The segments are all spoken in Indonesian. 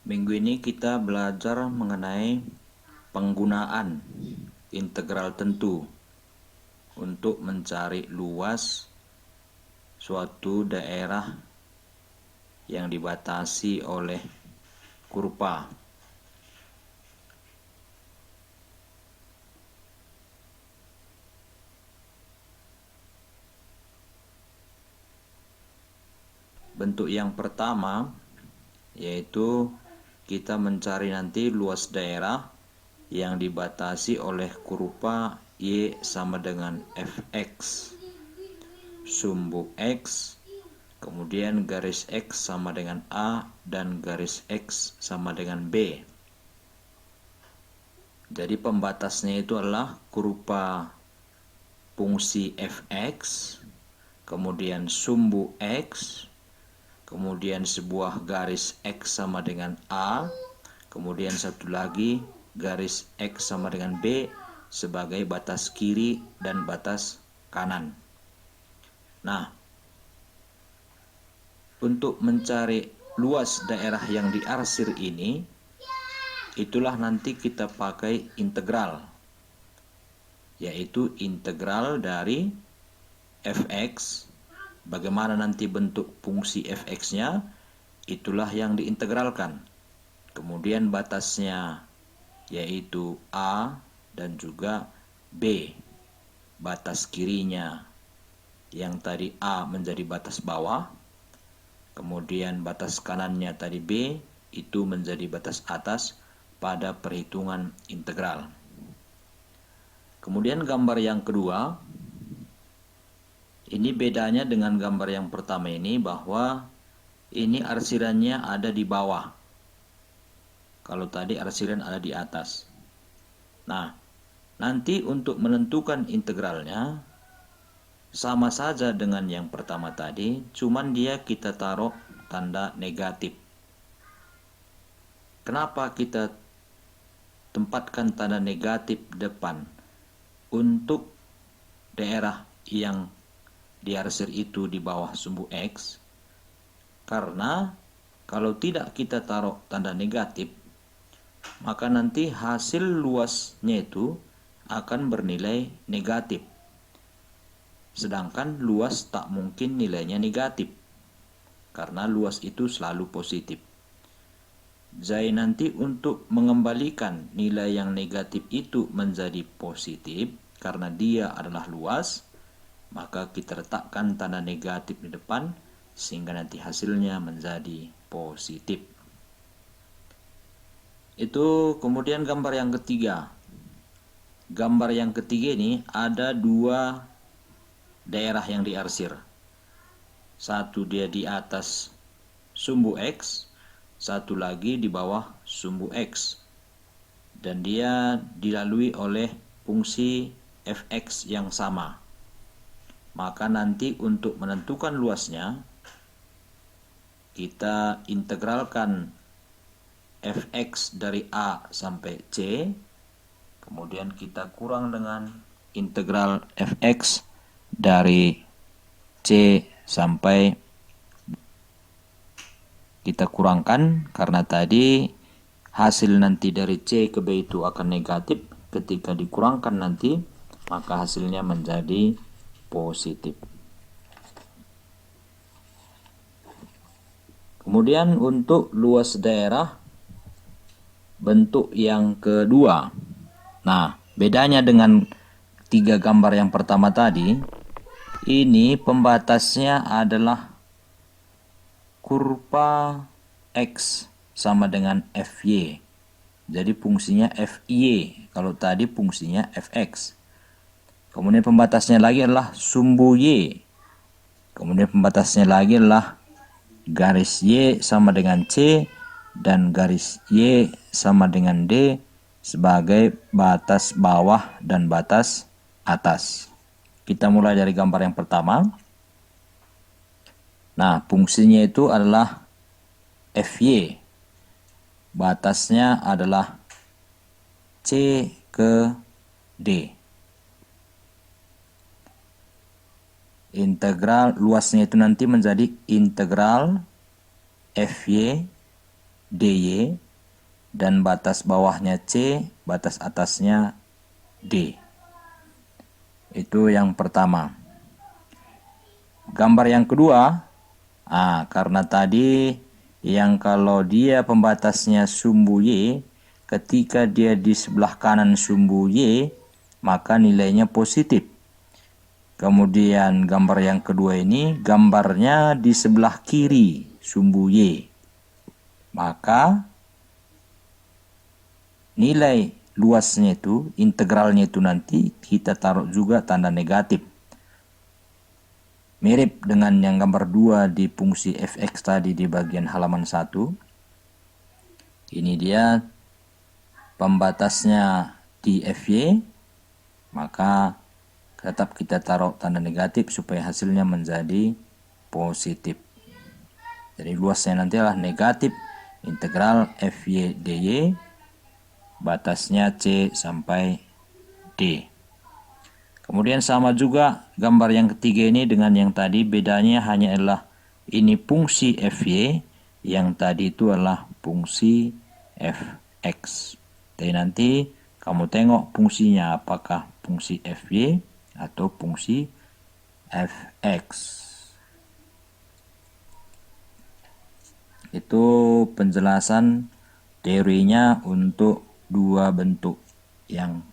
Minggu ini kita belajar mengenai penggunaan integral tentu untuk mencari luas suatu daerah yang dibatasi oleh kurva. Bentuk yang pertama yaitu kita mencari nanti luas daerah yang dibatasi oleh kurva Y sama dengan Fx, sumbu X, kemudian garis X sama dengan A dan garis X sama dengan B. Jadi pembatasnya itu adalah kurva fungsi Fx, kemudian sumbu X, kemudian sebuah garis X sama dengan A, kemudian satu lagi garis X sama dengan B sebagai batas kiri dan batas kanan. Nah, untuk mencari luas daerah yang diarsir ini, itulah nanti kita pakai integral, yaitu integral dari Fx. Bagaimana nanti bentuk fungsi Fx-nya, itulah yang diintegralkan. Kemudian batasnya yaitu A dan juga B. Batas kirinya yang tadi A menjadi batas bawah, kemudian batas kanannya tadi B itu menjadi batas atas pada perhitungan integral. Kemudian gambar yang kedua, ini bedanya dengan gambar yang pertama ini bahwa ini arsirannya ada di bawah. Kalau tadi arsiran ada di atas. Nah, nanti untuk menentukan integralnya sama saja dengan yang pertama tadi, cuman dia kita taruh tanda negatif. Kenapa kita tempatkan tanda negatif depan? Untuk daerah yang diarsir itu di bawah sumbu X, karena kalau tidak kita taruh tanda negatif, maka nanti hasil luasnya itu akan bernilai negatif. Sedangkan luas tak mungkin nilainya negatif, karena luas itu selalu positif. Jadi nanti untuk mengembalikan nilai yang negatif itu menjadi positif, karena dia adalah luas, maka kita letakkan tanda negatif di depan, sehingga nanti hasilnya menjadi positif. Itu kemudian gambar yang ketiga. Gambar yang ketiga ini ada dua daerah yang diarsir. Satu dia di atas sumbu X, satu lagi di bawah sumbu X. Dan dia dilalui oleh fungsi Fx yang sama. Maka nanti untuk menentukan luasnya, kita integralkan Fx dari A sampai C, kemudian kita kurang dengan integral Fx dari C sampai kita kurangkan, karena tadi hasil nanti dari C ke B itu akan negatif. Ketika dikurangkan nanti, maka hasilnya menjadi positif. Kemudian untuk luas daerah bentuk yang kedua. Nah, bedanya dengan tiga gambar yang pertama tadi, ini pembatasnya adalah kurva X sama dengan Fy. Jadi fungsinya Fy, kalau tadi fungsinya Fx. Kemudian pembatasnya lagi adalah sumbu Y. Kemudian pembatasnya lagi adalah garis Y sama dengan C dan garis Y sama dengan D sebagai batas bawah dan batas atas. Kita mulai dari gambar yang pertama. Nah, fungsinya itu adalah Fy. Batasnya adalah C ke D. Integral luasnya itu nanti menjadi integral Fy DY, dan batas bawahnya C, batas atasnya D. Itu yang pertama. Gambar yang kedua, karena tadi yang kalau dia pembatasnya sumbu Y, ketika dia di sebelah kanan sumbu Y, maka nilainya positif. Kemudian gambar yang kedua ini, gambarnya di sebelah kiri sumbu Y. Maka nilai luasnya itu, integralnya itu nanti kita taruh juga tanda negatif. Mirip dengan yang gambar 2 di fungsi fx tadi di bagian halaman 1. Ini dia pembatasnya di fy, maka tetap kita taruh tanda negatif supaya hasilnya menjadi positif. Jadi luasnya nanti adalah negatif integral fy dy, batasnya C sampai D. Kemudian sama juga gambar yang ketiga ini dengan yang tadi, bedanya hanya adalah ini fungsi fy, yang tadi itu adalah fungsi fx. Jadi nanti kamu tengok fungsinya apakah fungsi fy atau fungsi fx. Itu penjelasan teorinya untuk dua bentuk yang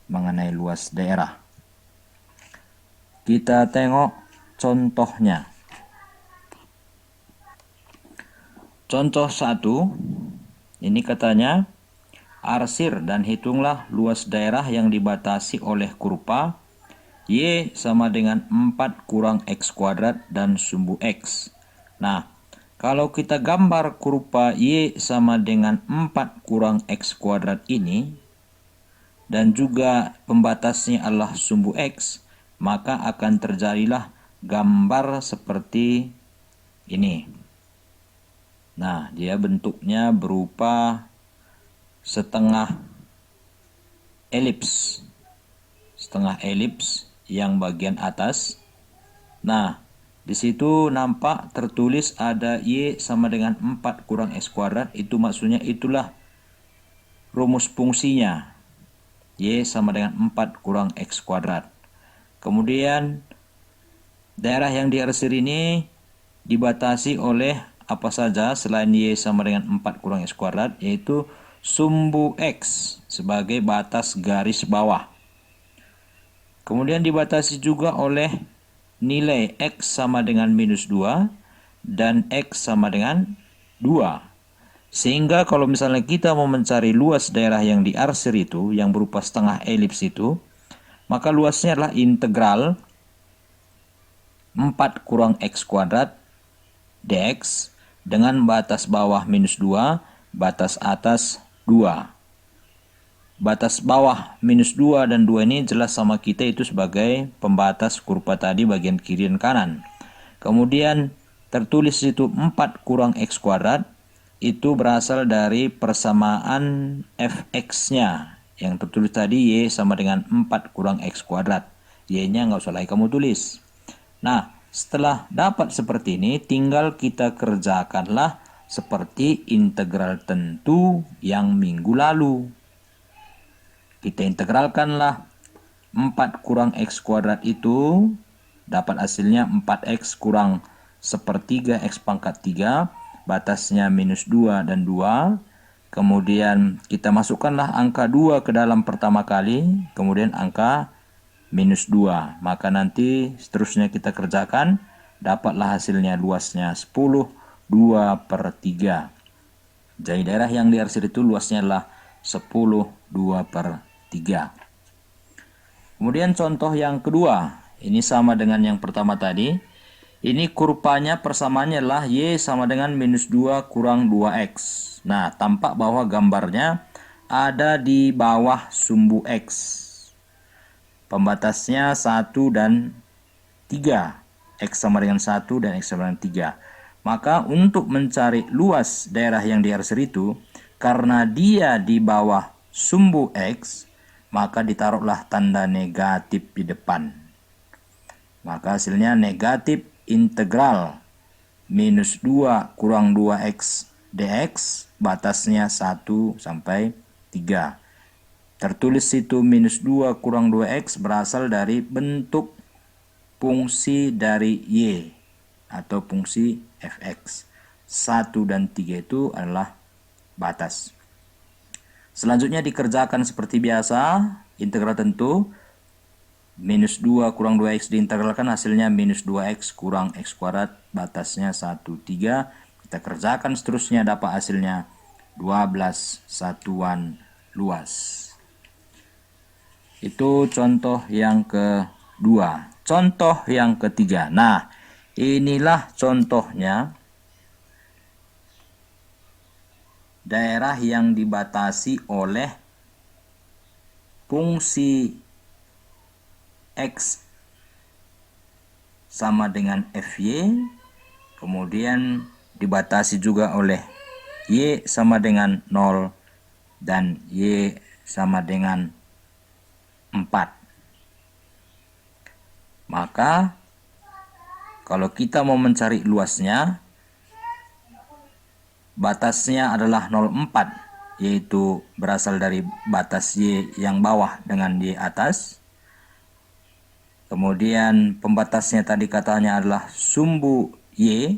mengenai luas daerah. Kita tengok contohnya. Contoh 1, ini katanya, arsir dan hitunglah luas daerah yang dibatasi oleh kurva Y sama dengan 4 kurang X kuadrat dan sumbu X. Nah, kalau kita gambar kurva Y sama dengan 4 kurang X kuadrat ini, dan juga pembatasnya adalah sumbu X, maka akan terjadilah gambar seperti ini. Nah, dia bentuknya berupa setengah elips. Setengah elips yang bagian atas. Nah, di situ nampak tertulis ada Y sama dengan 4 kurang X kuadrat. Itu maksudnya itulah rumus fungsinya. Y sama dengan 4 kurang X kuadrat. Kemudian daerah yang diarsir ini dibatasi oleh apa saja selain Y sama dengan 4 kurang X kuadrat, yaitu sumbu X sebagai batas garis bawah. Kemudian dibatasi juga oleh nilai X sama dengan minus 2 dan X sama dengan 2. Sehingga kalau misalnya kita mau mencari luas daerah yang diarsir itu, yang berupa setengah elips itu, maka luasnya adalah integral 4 kurang X kuadrat dx dengan batas bawah minus 2, batas atas 2. Batas bawah minus 2 dan 2 ini jelas sama kita itu sebagai pembatas kurva tadi bagian kiri dan kanan. Kemudian tertulis itu 4 kurang X kuadrat, itu berasal dari persamaan fx-nya. Yang tertulis tadi Y sama dengan 4 kurang X kuadrat. Y-nya nggak usah lagi kamu tulis. Nah, setelah dapat seperti ini, tinggal kita kerjakanlah seperti integral tentu yang minggu lalu. Kita integralkanlah 4 kurang X kuadrat itu, dapat hasilnya 4X kurang sepertiga X pangkat 3, batasnya minus 2 dan 2. Kemudian kita masukkanlah angka 2 ke dalam pertama kali, kemudian angka minus 2. Maka nanti seterusnya kita kerjakan, dapatlah hasilnya luasnya 10, 2/3. Jadi daerah yang diarsir itu luasnya adalah 10, 2/3. Kemudian contoh yang kedua, ini sama dengan yang pertama tadi. Ini kurvanya persamaannya adalah Y sama dengan minus 2 kurang 2X. Nah, tampak bahwa gambarnya ada di bawah sumbu X. Pembatasnya 1 dan 3. X sama dengan 1 dan X sama dengan 3. Maka untuk mencari luas daerah yang diarsir itu, karena dia di bawah sumbu X, maka ditaruhlah tanda negatif di depan. Maka hasilnya negatif integral minus 2 kurang 2X dx batasnya 1 sampai 3. Tertulis situ minus 2 kurang 2x berasal dari bentuk fungsi dari y atau fungsi fx. 1 dan 3 itu adalah batas. Selanjutnya dikerjakan seperti biasa, integral tentu. Minus 2 kurang 2x diintegralkan, hasilnya minus 2x kurang x kuadrat, batasnya 1, 3. Kita kerjakan seterusnya, dapat hasilnya 12 satuan luas. Itu contoh yang kedua. Contoh yang ketiga. Nah, inilah contohnya daerah yang dibatasi oleh fungsi X sama dengan Fy, kemudian dibatasi juga oleh Y sama dengan 0 dan Y sama dengan 4. Maka kalau kita mau mencari luasnya, batasnya adalah 0,4, yaitu berasal dari batas Y yang bawah dengan Y atas. Kemudian pembatasnya tadi katanya adalah sumbu Y,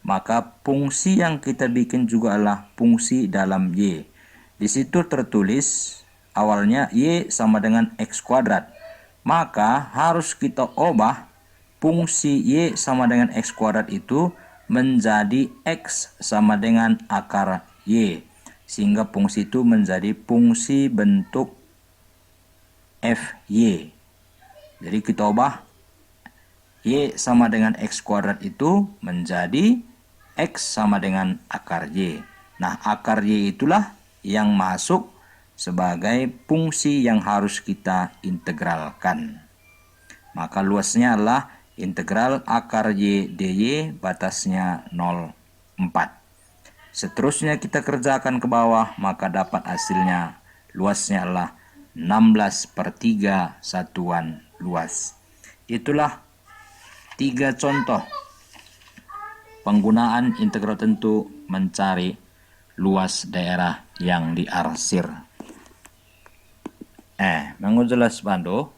maka fungsi yang kita bikin juga adalah fungsi dalam Y. Di situ tertulis awalnya Y sama dengan X kuadrat. Maka harus kita ubah fungsi Y sama dengan X kuadrat itu menjadi X sama dengan akar Y. Sehingga fungsi itu menjadi fungsi bentuk Fy. Jadi kita ubah Y sama dengan X kuadrat itu menjadi X sama dengan akar Y. Nah, akar Y itulah yang masuk sebagai fungsi yang harus kita integralkan. Maka luasnya adalah integral akar Y dy, batasnya 0,4. Seterusnya kita kerjakan ke bawah, maka dapat hasilnya luasnya adalah 16/3 satuan luas. Itulah 3 contoh penggunaan integral tentu mencari luas daerah yang diarsir. Mengujelas Bando.